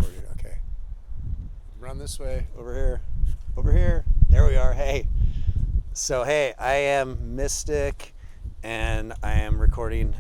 recorded. Okay. Run this way. Over here. Over here. There we are. Hey. So, hey, I am Mystic, and I am recording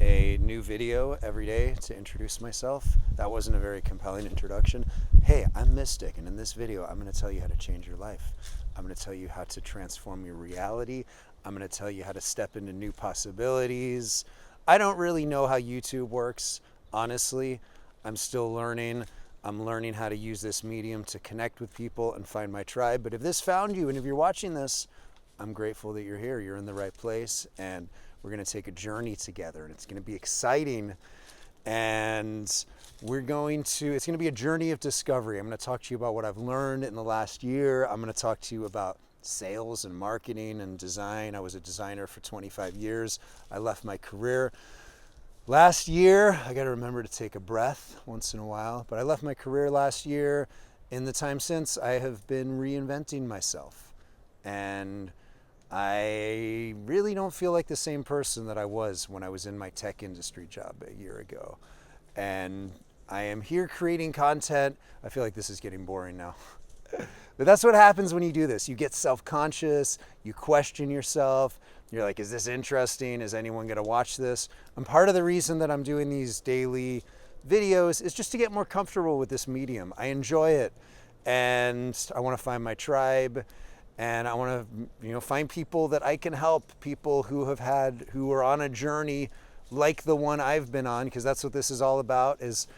a new video every day to introduce myself. That wasn't a very compelling introduction. Hey, I'm Mystic, and in this video, I'm going to tell you how to change your life. I'm going to tell you how to transform your reality. I'm going to tell you how to step into new possibilities. I don't really know how YouTube works, honestly. I'm still learning. I'm learning how to use this medium to connect with people and find my tribe. But if this found you, and if you're watching this, I'm grateful that you're here. You're in the right place, and we're going to take a journey together, and it's going to be exciting. And it's going to be a journey of discovery. I'm going to talk to you about what I've learned in the last year. I'm going to talk to you about sales and marketing and design. I was a designer for 25 years. I left my career last year. I got to remember to take a breath once in a while, but I left my career last year. In the time since, I have been reinventing myself, and I really don't feel like the same person that I was when I was in my tech industry job a year ago. And I am here creating content. I feel like this is getting boring now. But that's what happens when you do this. You get self-conscious, you question yourself. You're like, is this interesting? Is anyone gonna watch this? And part of the reason that I'm doing these daily videos is just to get more comfortable with this medium. I enjoy it, and I wanna find my tribe, and I wanna find people that I can help, people who are on a journey like the one I've been on, because that's what this is all about, is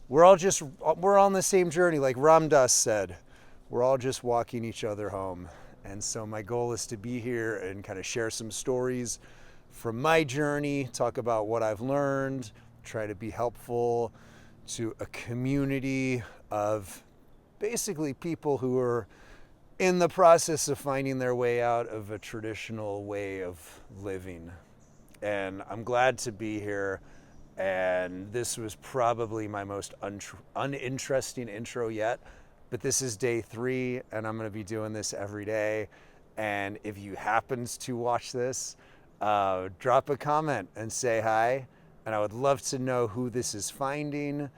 we're all on the same journey. Like Ram Dass said, we're all just walking each other home. And so my goal is to be here and kind of share some stories from my journey, talk about what I've learned, try to be helpful to a community of basically people who are in the process of finding their way out of a traditional way of living. And I'm glad to be here. And this was probably my most uninteresting intro yet. But this is day 3, and I'm going to be doing this every day. And if you happen to watch this, drop a comment and say hi. And I would love to know who this is finding.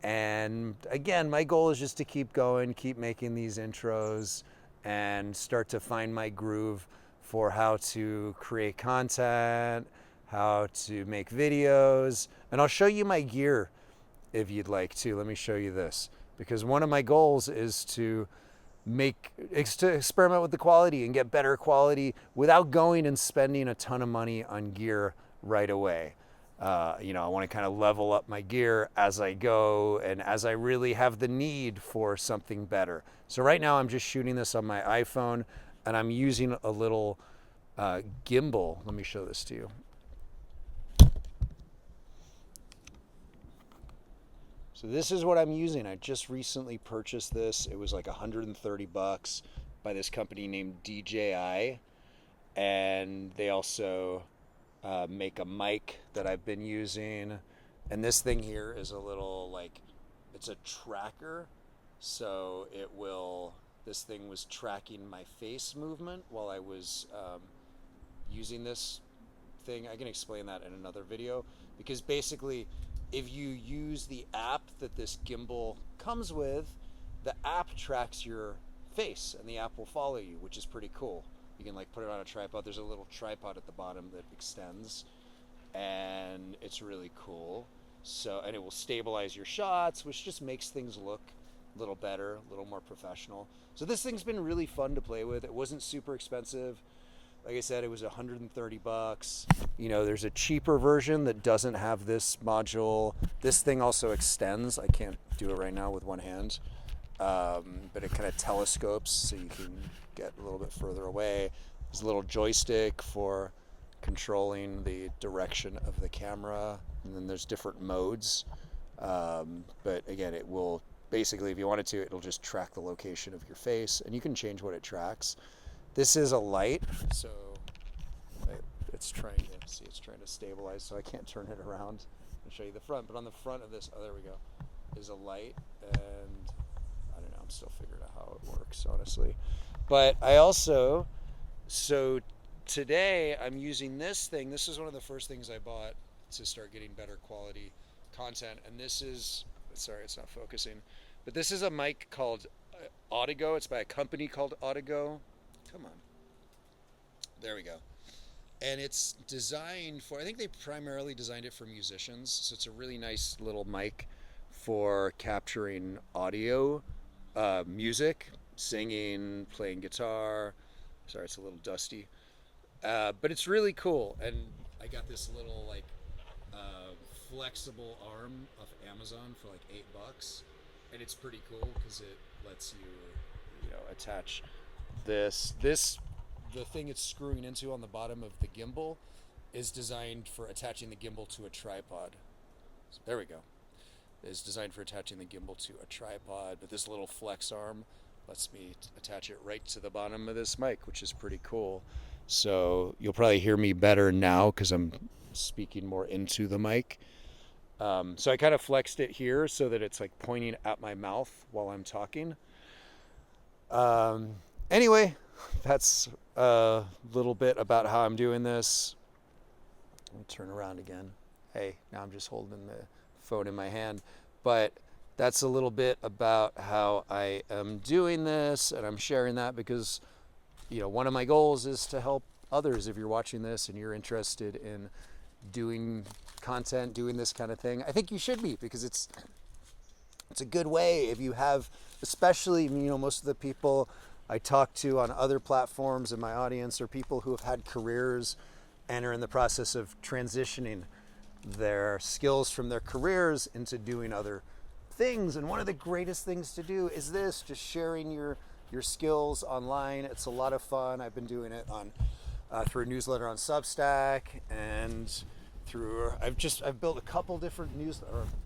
And again, my goal is just to keep going, keep making these intros, and start to find my groove for how to create content, how to make videos. And I'll show you my gear if you'd like to. Let me show you this. Because one of my goals is to experiment with the quality and get better quality without going and spending a ton of money on gear right away. I want to kind of level up my gear as I go and as I really have the need for something better. So right now I'm just shooting this on my iPhone, and I'm using a little gimbal. Let me show this to you. So this is what I'm using. I just recently purchased this. It was like $130 by this company named DJI. And they also make a mic that I've been using. And this thing here is a little it's a tracker. So this thing was tracking my face movement while I was using this thing. I can explain that in another video, because basically, if you use the app that this gimbal comes with, the app tracks your face and the app will follow you, which is pretty cool. You can put it on a tripod. There's a little tripod at the bottom that extends, and it's really cool. And it will stabilize your shots, which just makes things look a little better, a little more professional. So this thing's been really fun to play with. It wasn't super expensive. Like I said, it was $130. There's a cheaper version that doesn't have this module. This thing also extends. I can't do it right now with one hand, but it kind of telescopes so you can get a little bit further away. There's a little joystick for controlling the direction of the camera, and then there's different modes. But again, it will basically, if you wanted to, it'll just track the location of your face, and you can change what it tracks. This is a light, so it's trying to stabilize, so I can't turn it around and show you the front. But on the front of this, there we go, is a light, and I don't know, I'm still figuring out how it works, honestly. But so today I'm using this thing. This is one of the first things I bought to start getting better quality content, and this is Sorry, it's not focusing. But this is a mic called Audigo. It's by a company called Audigo. Come on. There we go. And it's designed for, I think they primarily designed it for musicians. So it's a really nice little mic for capturing audio, music, singing, playing guitar. Sorry, it's a little dusty. But it's really cool. And I got this little like uh, flexible arm off Amazon for like $8, and it's pretty cool because it lets you attach this the thing it's screwing into on the bottom of the gimbal is designed for attaching the gimbal to a tripod. So there we go. It's designed for attaching the gimbal to a tripod, but this little flex arm lets me attach it right to the bottom of this mic, which is pretty cool. So you'll probably hear me better now because I'm speaking more into the mic. So I kind of flexed it here so that it's like pointing at my mouth while I'm talking. Anyway, that's a little bit about how I'm doing this. Let me turn around again. Hey, now I'm just holding the phone in my hand. But that's a little bit about how I am doing this, and I'm sharing that because, one of my goals is to help others. If you're watching this and you're interested in doing content, doing this kind of thing, I think you should be, because it's a good way. If you have, especially, most of the people I talk to on other platforms in my audience are people who have had careers and are in the process of transitioning their skills from their careers into doing other things. And one of the greatest things to do is this, just sharing your skills online. It's a lot of fun. I've been doing it on through a newsletter on Substack, and I've built a couple different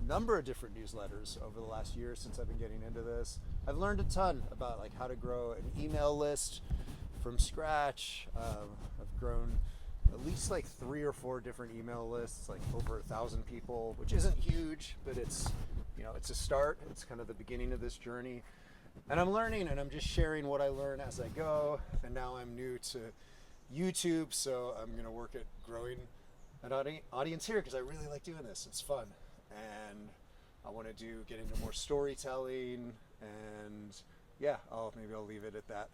number of different newsletters over the last year since I've been getting into this. I've learned a ton about like how to grow an email list from scratch. I've grown at least like 3 or 4 different email lists, like over 1,000 people, which isn't huge, but it's a start. It's kind of the beginning of this journey, and I'm learning, and I'm just sharing what I learn as I go. And now I'm new to YouTube, so I'm going to work at growing an audience here because I really like doing this. It's fun, and I want to get into more storytelling, and yeah, maybe I'll leave it at that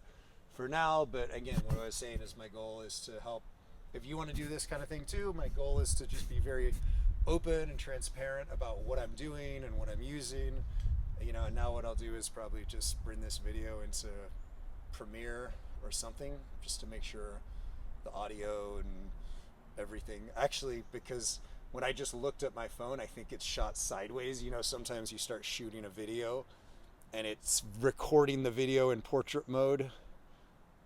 for now. But again, what I was saying is my goal is to help. If you want to do this kind of thing too, my goal is to just be very open and transparent about what I'm doing and what I'm using. And now what I'll do is probably just bring this video into Premiere or something just to make sure the audio and everything, actually, because when I just looked at my phone, I think it's shot sideways. Sometimes you start shooting a video and it's recording the video in portrait mode,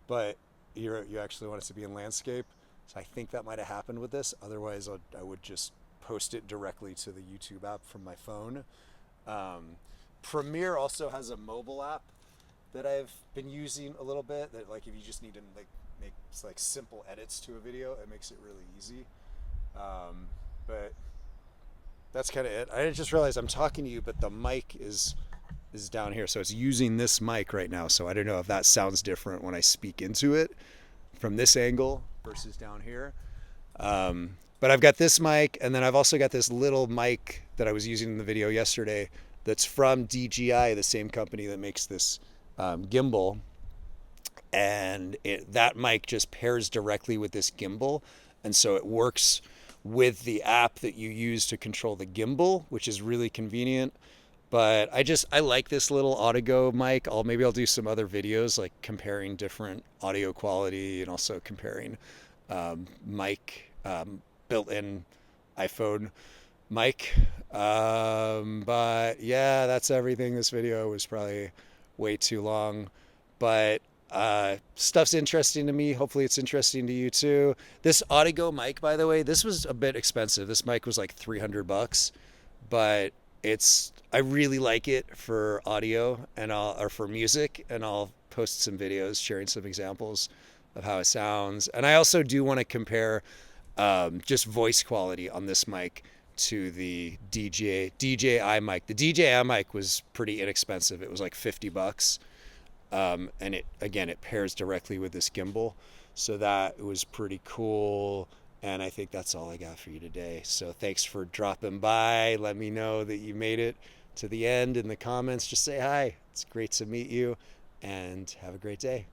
but you actually want it to be in landscape. So I think that might have happened with this. Otherwise, I would just post it directly to the YouTube app from my phone. Premiere also has a mobile app that I've been using a little bit, that like if you just need to make like simple edits to a video, it makes it really easy. But that's kind of it. I just realized I'm talking to you, but the mic is down here, so it's using this mic right now. So I don't know if that sounds different when I speak into it from this angle versus down here. But I've got this mic, and then I've also got this little mic that I was using in the video yesterday that's from DJI, the same company that makes this gimbal. And that mic just pairs directly with this gimbal, and so it works with the app that you use to control the gimbal, which is really convenient. But I like this little Audigo mic. Maybe I'll do some other videos like comparing different audio quality and also comparing mic built-in iPhone mic. But yeah, that's everything. This video was probably way too long, but stuff's interesting to me. Hopefully it's interesting to you too. This Audigo mic, by the way, this was a bit expensive. This mic was like $300, but I really like it for audio or for music, and I'll post some videos sharing some examples of how it sounds. And I also do want to compare just voice quality on this mic to the DJI mic. The DJI mic was pretty inexpensive. It was like $50. And it pairs directly with this gimbal, so that was pretty cool. And I think that's all I got for you today. So thanks for dropping by. Let me know that you made it to the end in the comments. Just say hi. It's great to meet you, and have a great day.